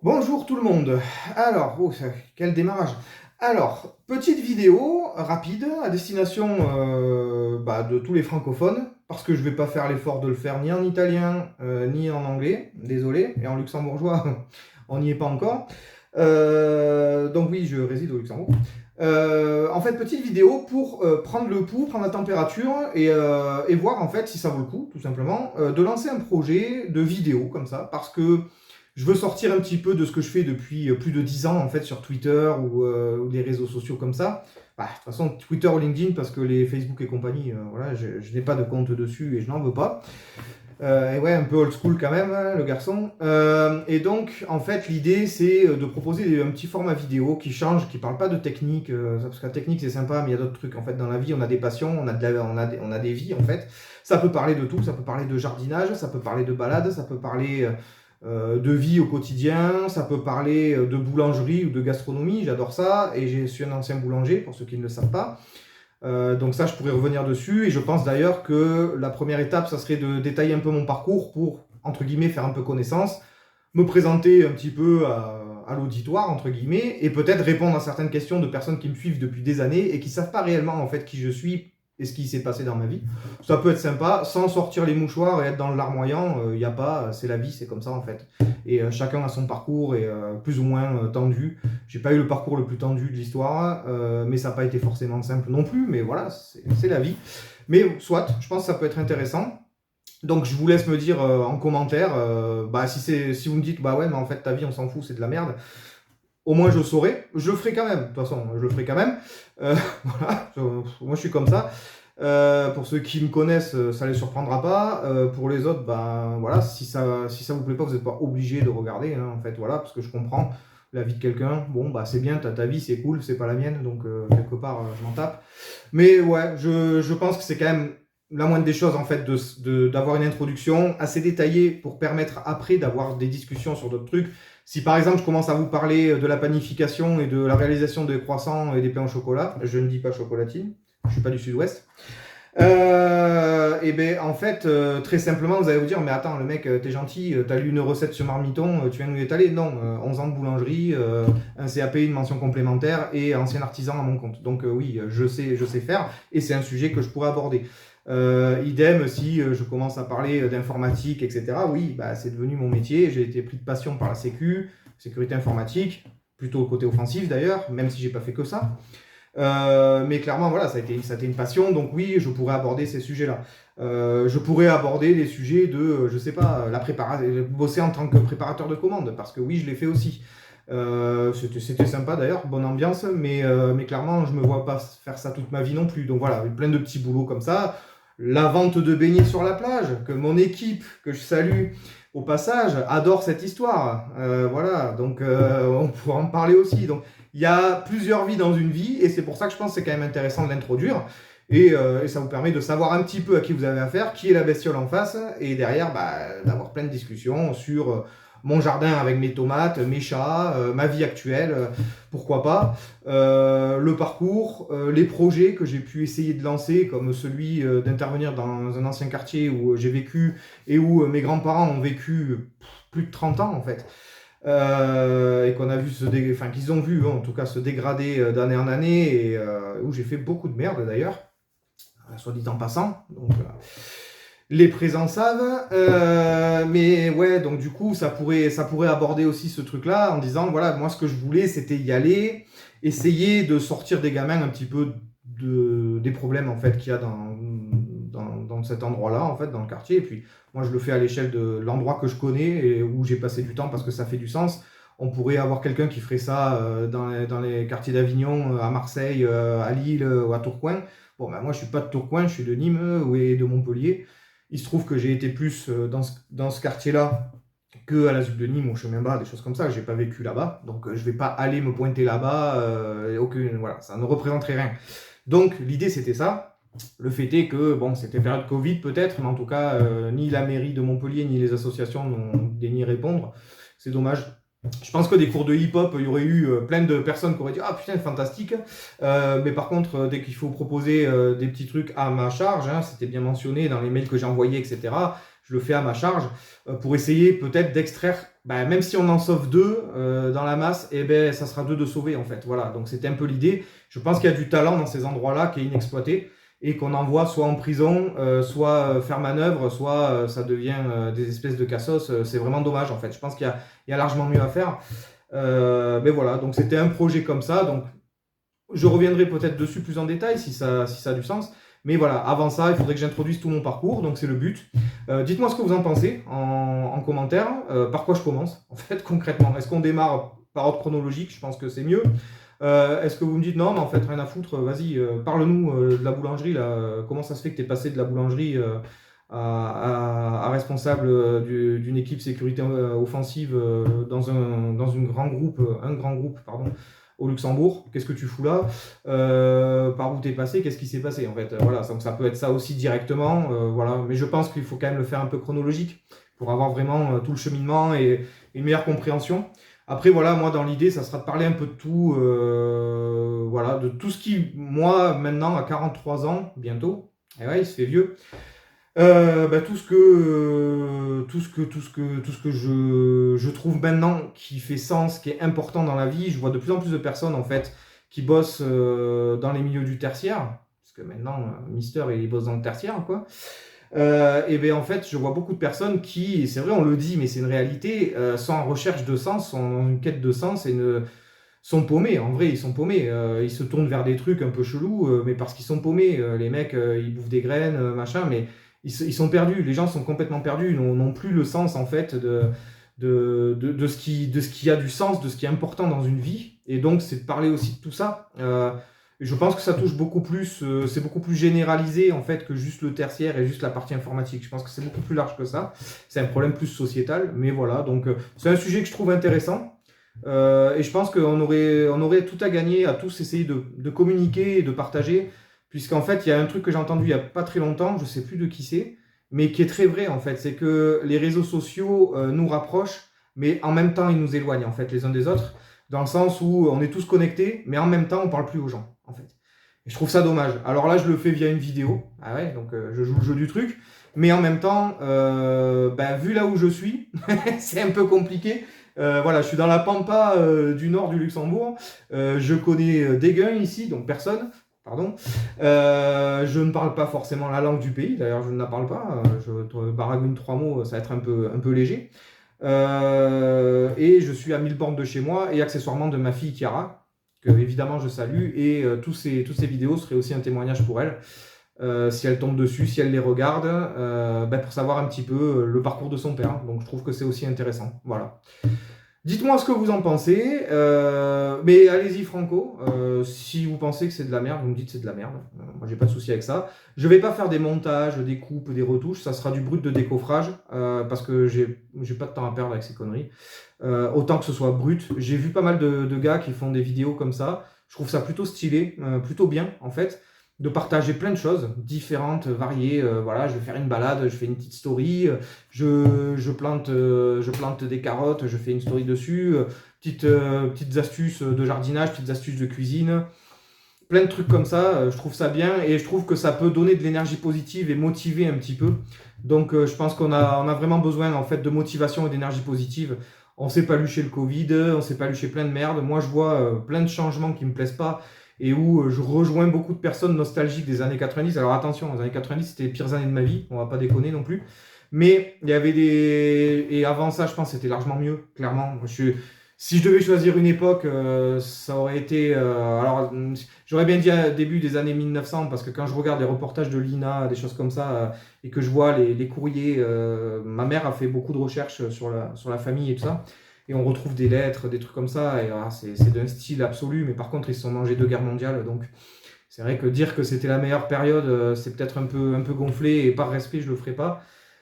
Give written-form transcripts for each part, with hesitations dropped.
Bonjour tout le monde. Alors, quel démarrage. Alors, petite vidéo rapide à destination de tous les francophones, parce que je vais pas faire l'effort de le faire ni en italien ni en anglais, désolé, et en luxembourgeois, on n'y est pas encore. Donc oui, je réside au Luxembourg. En fait, petite vidéo pour prendre le pouls, prendre la température et voir en fait si ça vaut le coup, tout simplement, de lancer un projet de vidéo comme ça, parce que je veux sortir un petit peu de ce que je fais depuis plus de 10 ans en fait sur Twitter ou des réseaux sociaux comme ça. Bah, de toute façon, Twitter ou LinkedIn, parce que les Facebook et compagnie, voilà, je n'ai pas de compte dessus et je n'en veux pas. Et ouais, un peu old school quand même, hein, le garçon. Et donc, en fait, l'idée, c'est de proposer un petit format vidéo qui change, qui parle pas de technique, parce que la technique, c'est sympa, mais il y a d'autres trucs. En fait, dans la vie, on a des passions, on a des vies, en fait. Ça peut parler de tout, ça peut parler de jardinage, ça peut parler de balade, ça peut parler de vie au quotidien, ça peut parler de boulangerie ou de gastronomie, j'adore ça, et je suis un ancien boulanger, pour ceux qui ne le savent pas. Donc ça, je pourrais revenir dessus, et je pense d'ailleurs que la première étape, ça serait de détailler un peu mon parcours pour, entre guillemets, faire un peu connaissance, me présenter un petit peu à l'auditoire, entre guillemets, et peut-être répondre à certaines questions de personnes qui me suivent depuis des années et qui ne savent pas réellement en fait qui je suis et ce qui s'est passé dans ma vie. Ça peut être sympa, sans sortir les mouchoirs et être dans le larmoyant, il n'y a pas, c'est la vie, c'est comme ça en fait. Et chacun a son parcours et plus ou moins tendu. J'ai pas eu le parcours le plus tendu de l'histoire, mais ça n'a pas été forcément simple non plus, mais voilà, c'est la vie. Mais soit, je pense que ça peut être intéressant. Donc je vous laisse me dire en commentaire, si vous me dites, bah ouais, mais en fait ta vie on s'en fout, c'est de la merde, au moins je saurai, je le ferai quand même, de toute façon, je le ferai quand même. Voilà, moi je suis comme ça. Pour ceux qui me connaissent, ça les surprendra pas. Pour les autres, ben voilà, si ça vous plaît pas, vous n'êtes pas obligé de regarder, hein, en fait, voilà, parce que je comprends la vie de quelqu'un. Bon, bah c'est bien, t'as ta vie, c'est cool, c'est pas la mienne, donc quelque part, je m'en tape. Mais ouais, je pense que c'est quand même la moindre des choses, en fait, d'avoir une introduction assez détaillée pour permettre après d'avoir des discussions sur d'autres trucs. Si par exemple je commence à vous parler de la panification et de la réalisation des croissants et des pains au chocolat, je ne dis pas chocolatine, je suis pas du sud-ouest. Et ben en fait, très simplement, vous allez vous dire, mais attends, le mec, t'es gentil, t'as lu une recette sur Marmiton, tu viens nous l'étaler. Non, 11 ans de boulangerie, un CAP, une mention complémentaire et ancien artisan à mon compte. Donc oui, je sais faire et c'est un sujet que je pourrais aborder. Idem si je commence à parler d'informatique, etc. Oui, bah, c'est devenu mon métier. J'ai été pris de passion par la sécu, sécurité informatique, plutôt côté offensif d'ailleurs, même si j'ai pas fait que ça. Mais clairement, voilà, ça a été une passion. Donc oui, je pourrais aborder ces sujets-là. Je pourrais aborder les sujets de, je sais pas, bosser en tant que préparateur de commandes, parce que oui, je l'ai fait aussi. C'était sympa d'ailleurs, bonne ambiance, mais clairement, je me vois pas faire ça toute ma vie non plus. Donc voilà, plein de petits boulots comme ça. La vente de beignets sur la plage, que mon équipe, que je salue au passage, adore cette histoire. Voilà, donc on pourra en parler aussi. Donc il y a plusieurs vies dans une vie, et c'est pour ça que je pense que c'est quand même intéressant de l'introduire. Et ça vous permet de savoir un petit peu à qui vous avez affaire, qui est la bestiole en face, et derrière, d'avoir plein de discussions sur mon jardin avec mes tomates, mes chats, ma vie actuelle, pourquoi pas, le parcours, les projets que j'ai pu essayer de lancer, comme celui d'intervenir dans un ancien quartier où j'ai vécu et où mes grands-parents ont vécu plus de 30 ans en fait. Et qu'on a vu qu'ils ont vu en tout cas se dégrader d'année en année et où j'ai fait beaucoup de merde d'ailleurs, soit dit en passant. Donc les présents savent, mais ouais, donc du coup ça pourrait aborder aussi ce truc-là en disant voilà, moi ce que je voulais c'était y aller, essayer de sortir des gamins un petit peu des problèmes en fait qu'il y a dans cet endroit-là en fait dans le quartier. Et puis moi je le fais à l'échelle de l'endroit que je connais et où j'ai passé du temps parce que ça fait du sens. On pourrait avoir quelqu'un qui ferait ça dans les quartiers d'Avignon, à Marseille, à Lille ou à Tourcoing. Bon, ben moi je suis pas de Tourcoing, je suis de Nîmes et de Montpellier. Il se trouve que j'ai été plus dans ce quartier-là que à la ZUP de Nîmes, au chemin bas, des choses comme ça. J'ai pas vécu là-bas, donc je vais pas aller me pointer là-bas. Voilà, ça ne représenterait rien. Donc l'idée c'était ça. Le fait est que bon, c'était période Covid peut-être, mais en tout cas ni la mairie de Montpellier ni les associations n'ont daigné répondre. C'est dommage. Je pense que des cours de hip-hop, il y aurait eu plein de personnes qui auraient dit ah putain fantastique. Mais par contre, dès qu'il faut proposer des petits trucs à ma charge, hein, c'était bien mentionné dans les mails que j'ai envoyés, etc. je le fais à ma charge, pour essayer peut-être d'extraire, même si on en sauve 2 dans la masse, et ben ça sera 2 de sauvés en fait. Voilà, donc c'était un peu l'idée. Je pense qu'il y a du talent dans ces endroits-là qui est inexploité et qu'on envoie soit en prison, soit faire manœuvre, soit ça devient des espèces de cassos. C'est vraiment dommage en fait. Je pense qu'il y a largement mieux à faire. Mais voilà, donc c'était un projet comme ça. Donc je reviendrai peut-être dessus plus en détail si ça a du sens. Mais voilà, avant ça, il faudrait que j'introduise tout mon parcours, donc c'est le but. Dites-moi ce que vous en pensez en commentaire. Par quoi je commence, en fait, concrètement? Est-ce qu'on démarre par ordre chronologique? Je pense que c'est mieux. Est-ce que vous me dites non, mais en fait, rien à foutre, vas-y, parle-nous de la boulangerie, là. Comment ça se fait que tu es passé de la boulangerie à responsable d'une équipe sécurité offensive dans un grand groupe, pardon, au Luxembourg? Qu'est-ce que tu fous là? Par où t'es passé? Qu'est-ce qui s'est passé en fait? Voilà, donc ça peut être ça aussi directement, voilà. Mais je pense qu'il faut quand même le faire un peu chronologique pour avoir vraiment tout le cheminement et une meilleure compréhension. Après voilà, moi dans l'idée, ça sera de parler un peu de tout, voilà, de tout ce qui, moi maintenant à 43 ans bientôt, et ouais, il se fait vieux. Tout ce que je trouve maintenant qui fait sens, qui est important dans la vie. Je vois de plus en plus de personnes en fait qui bossent dans les milieux du tertiaire, parce que maintenant Mister il bosse dans le tertiaire quoi. Et bien en fait je vois beaucoup de personnes qui, et c'est vrai on le dit mais c'est une réalité, sont en recherche de sens, sont en une quête de sens et sont paumés. En vrai ils sont paumés, ils se tournent vers des trucs un peu chelous, mais parce qu'ils sont paumés. Les mecs ils bouffent des graines, machin, mais ils sont perdus, les gens sont complètement perdus, n'ont plus le sens en fait de ce qui a du sens, de ce qui est important dans une vie. Et donc c'est de parler aussi de tout ça. Et je pense que ça touche beaucoup plus, c'est beaucoup plus généralisé en fait que juste le tertiaire et juste la partie informatique. Je pense que c'est beaucoup plus large que ça. C'est un problème plus sociétal, mais voilà. Donc c'est un sujet que je trouve intéressant. Et je pense qu'on aurait tout à gagner à tous essayer de communiquer et de partager. Puisqu'en fait, il y a un truc que j'ai entendu il n'y a pas très longtemps, je ne sais plus de qui c'est, mais qui est très vrai en fait, c'est que les réseaux sociaux nous rapprochent, mais en même temps ils nous éloignent en fait les uns des autres, dans le sens où on est tous connectés, mais en même temps on ne parle plus aux gens en fait. Et je trouve ça dommage. Alors là je le fais via une vidéo, ah ouais, donc je joue le jeu du truc, mais en même temps, vu là où je suis, c'est un peu compliqué. Voilà, je suis dans la pampa du nord du Luxembourg, je connais Déguin ici, donc personne. Pardon. Je ne parle pas forcément la langue du pays, d'ailleurs je ne la parle pas, je baragouine 3 mots, ça va être un peu léger. Et je suis à 1000 bornes de chez moi et accessoirement de ma fille Chiara, que évidemment je salue, et toutes ces vidéos seraient aussi un témoignage pour elle, si elle tombe dessus, si elle les regarde, pour savoir un petit peu le parcours de son père. Donc je trouve que c'est aussi intéressant. Voilà. Dites-moi ce que vous en pensez, mais allez-y Franco, si vous pensez que c'est de la merde, vous me dites c'est de la merde, moi j'ai pas de souci avec ça. Je vais pas faire des montages, des coupes, des retouches, ça sera du brut de décoffrage, parce que j'ai pas de temps à perdre avec ces conneries, autant que ce soit brut. J'ai vu pas mal de gars qui font des vidéos comme ça, je trouve ça plutôt stylé, plutôt bien en fait, de partager plein de choses différentes, variées. Voilà, je vais faire une balade, je fais une petite story, je plante des carottes, je fais une story dessus, petites astuces de jardinage, petites astuces de cuisine, plein de trucs comme ça. Je trouve ça bien et je trouve que ça peut donner de l'énergie positive et motiver un petit peu. Donc je pense qu'on a vraiment besoin en fait de motivation et d'énergie positive. On s'est pas luché le Covid, on s'est pas luché plein de merde. Moi je vois plein de changements qui me plaisent pas et où je rejoins beaucoup de personnes nostalgiques des années 90. Alors attention, les années 90 c'était les pires années de ma vie, on va pas déconner non plus. Mais il y avait des... Et avant ça, je pense que c'était largement mieux, clairement. Si je devais choisir une époque, ça aurait été... alors, j'aurais bien dit à début des années 1900, parce que quand je regarde les reportages de l'INA, des choses comme ça, et que je vois les courriers, ma mère a fait beaucoup de recherches sur la famille et tout ça, et on retrouve des lettres, des trucs comme ça, et c'est d'un style absolu, mais par contre, ils se sont mangés 2 guerres mondiales, donc c'est vrai que dire que c'était la meilleure période, c'est peut-être un peu gonflé, et par respect, je le ferai pas.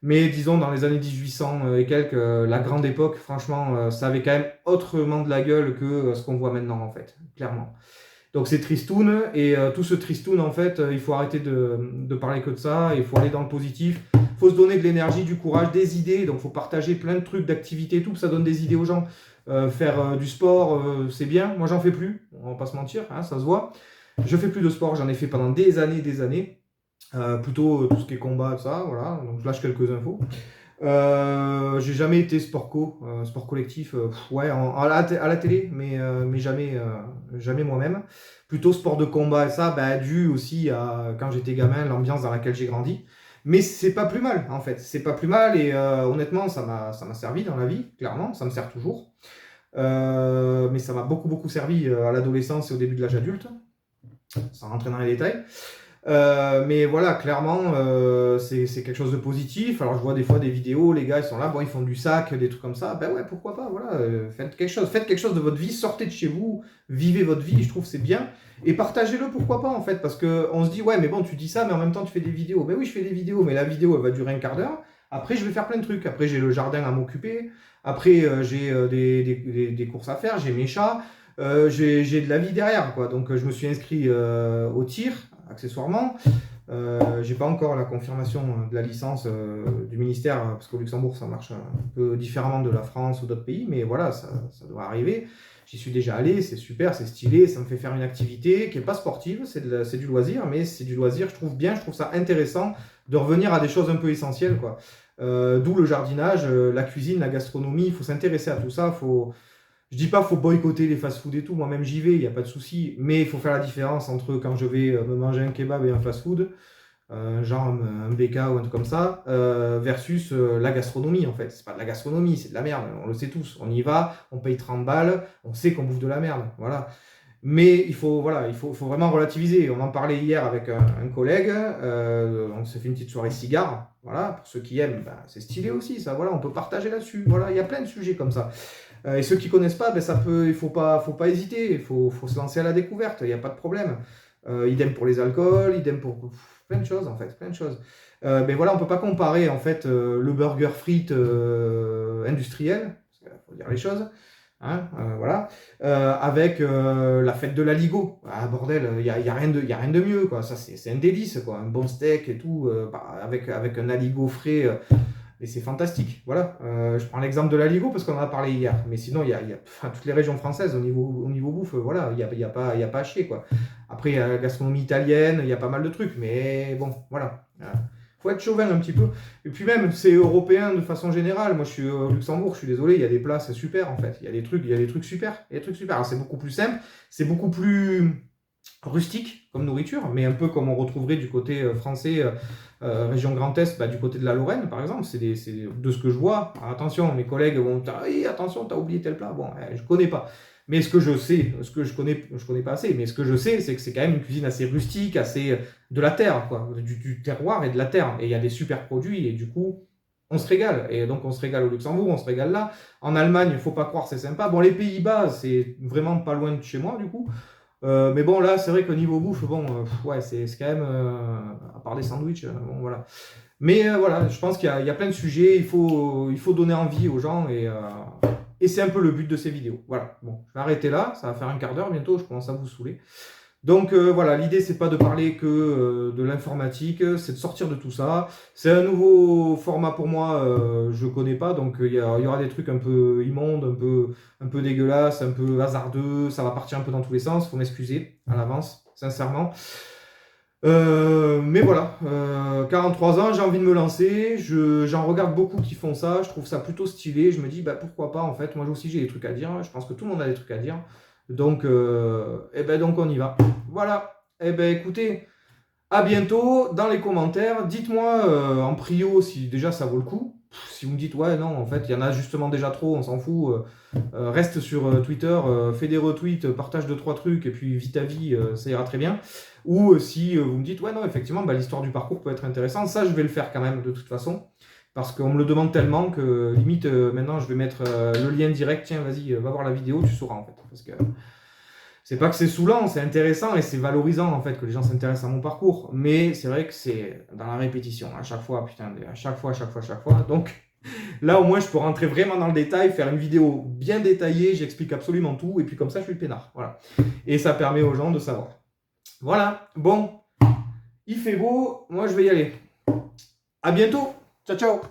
Mais disons, dans les années 1800 et quelques, la grande époque, franchement, ça avait quand même autrement de la gueule que ce qu'on voit maintenant, en fait, clairement. Donc c'est tristoun, et tout ce tristoun, en fait, il faut arrêter de parler que de ça, il faut aller dans le positif, il faut se donner de l'énergie, du courage, des idées, donc il faut partager plein de trucs, d'activités, tout, ça donne des idées aux gens. Faire du sport, c'est bien, moi j'en fais plus, on va pas se mentir, hein, ça se voit. Je fais plus de sport, j'en ai fait pendant des années, Plutôt tout ce qui est combat, tout ça, voilà. Donc je lâche quelques infos. J'ai jamais été sport collectif, ouais, à la télé, mais jamais moi-même. Plutôt sport de combat et ça, bah, dû aussi à quand j'étais gamin, l'ambiance dans laquelle j'ai grandi. Mais c'est pas plus mal, en fait. C'est pas plus mal et honnêtement, ça m'a servi dans la vie, clairement, ça me sert toujours. Mais ça m'a beaucoup servi à l'adolescence et au début de l'âge adulte, sans rentrer dans les détails. Mais voilà, clairement, c'est quelque chose de positif. Alors, je vois des fois des vidéos, les gars, ils sont là, bon, ils font du sac, des trucs comme ça. Ben ouais, pourquoi pas, voilà, faites quelque chose de votre vie, sortez de chez vous, vivez votre vie, je trouve que c'est bien. Et partagez-le, pourquoi pas, en fait, parce qu'on se dit, ouais, mais bon, tu dis ça, mais en même temps, tu fais des vidéos. Ben oui, je fais des vidéos, mais la vidéo, elle va durer un quart d'heure. Après, je vais faire plein de trucs. Après, j'ai le jardin à m'occuper. Après, j'ai des courses à faire, j'ai mes chats. J'ai de la vie derrière, quoi. Donc, je me suis inscrit au tir, accessoirement. J'ai pas encore la confirmation de la licence du ministère, parce qu'au Luxembourg, ça marche un peu différemment de la France ou d'autres pays, mais voilà, ça doit arriver. J'y suis déjà allé, c'est super, c'est stylé, ça me fait faire une activité qui n'est pas sportive, c'est du loisir, mais c'est du loisir, je trouve bien, je trouve ça intéressant de revenir à des choses un peu essentielles, quoi. D'où le jardinage, la cuisine, la gastronomie, il faut s'intéresser à tout ça, je dis pas faut boycotter les fast-food et tout, moi-même j'y vais, il n'y a pas de souci, mais il faut faire la différence entre quand je vais me manger un kebab et un fast-food, genre un BK ou un truc comme ça, versus la gastronomie en fait. C'est pas de la gastronomie, c'est de la merde, on le sait tous. On y va, on paye 30 balles, on sait qu'on bouffe de la merde, voilà. Mais voilà, faut vraiment relativiser. On en parlait hier avec un collègue, on s'est fait une petite soirée cigare, voilà, pour ceux qui aiment, ben, c'est stylé aussi, ça, voilà, on peut partager là-dessus, voilà, il y a plein de sujets comme ça. Et ceux qui connaissent pas, ben il faut pas hésiter, faut se lancer à la découverte, il n'y a pas de problème. Idem pour les alcools, idem pour plein de choses en fait, plein de choses. Mais voilà, on peut pas comparer en fait le burger frites industriel, parce qu'il faut dire les choses, hein, voilà, avec la fête de la Ligo. Ah bordel, il y a rien de mieux quoi. Ça c'est un délice quoi, un bon steak et tout, avec un aligot frais. Et c'est fantastique. Voilà. Je prends l'exemple de la Ligo parce qu'on en a parlé hier. Mais sinon, enfin, toutes les régions françaises au niveau bouffe, voilà, il n'y a pas à chier. Quoi. Après, il y a la gastronomie italienne, il y a pas mal de trucs. Mais bon, voilà. Faut être chauvin un petit peu. Et puis même, c'est européen de façon générale. Moi, je suis au Luxembourg, je suis désolé, il y a des plats, c'est super en fait. Il y a des trucs super. Il y a des trucs super. Alors, c'est beaucoup plus simple, c'est beaucoup plus rustique comme nourriture, mais un peu comme on retrouverait du côté français, région Grand Est, bah, du côté de la Lorraine par exemple, c'est de ce que je vois. Alors, attention, mes collègues vont dire hey, attention, t'as oublié tel plat. Bon, je connais pas. Mais ce que je sais, je connais pas assez, mais ce que je sais, c'est que c'est quand même une cuisine assez rustique, assez de la terre, quoi, du terroir et de la terre. Et il y a des super produits, et du coup, on se régale. Et donc, on se régale au Luxembourg, on se régale là. En Allemagne, il faut pas croire, c'est sympa. Bon, les Pays-Bas, c'est vraiment pas loin de chez moi, du coup. Mais bon, là, c'est vrai qu'au niveau bouffe, bon, ouais, c'est quand même, à part des sandwichs, bon, voilà. Mais voilà, je pense qu'il y a plein de sujets, il faut donner envie aux gens et c'est un peu le but de ces vidéos. Voilà, bon, je vais arrêter là, ça va faire un quart d'heure bientôt, je commence à vous saouler. Donc voilà, l'idée c'est pas de parler que de l'informatique, c'est de sortir de tout ça. C'est un nouveau format pour moi, je connais pas, donc il y aura des trucs un peu immondes, un peu dégueulasses, un peu hasardeux, ça va partir un peu dans tous les sens, faut m'excuser à l'avance, sincèrement. Mais voilà, 43 ans, j'ai envie de me lancer, j'en regarde beaucoup qui font ça, je trouve ça plutôt stylé, je me dis bah pourquoi pas en fait, moi aussi j'ai des trucs à dire, je pense que tout le monde a des trucs à dire, donc, donc on y va. Voilà, écoutez, à bientôt dans les commentaires, dites-moi en prio si déjà ça vaut le coup. Si vous me dites ouais non en fait il y en a justement déjà trop, on s'en fout, reste sur Twitter, fais des retweets, partage 2-3 trucs et puis vis ta vie, ça ira très bien. Ou si vous me dites ouais non effectivement bah, l'histoire du parcours peut être intéressante, ça je vais le faire quand même de toute façon. Parce qu'on me le demande tellement que limite maintenant je vais mettre le lien direct, tiens vas-y va voir la vidéo, tu sauras en fait. Parce que c'est pas que c'est saoulant, c'est intéressant et c'est valorisant en fait que les gens s'intéressent à mon parcours. Mais c'est vrai que c'est dans la répétition, à chaque fois, putain, à chaque fois. Donc là au moins je peux rentrer vraiment dans le détail, faire une vidéo bien détaillée, j'explique absolument tout et puis comme ça je suis le peinard. Voilà. Et ça permet aux gens de savoir. Voilà, bon, il fait beau, moi je vais y aller. À bientôt, ciao ciao.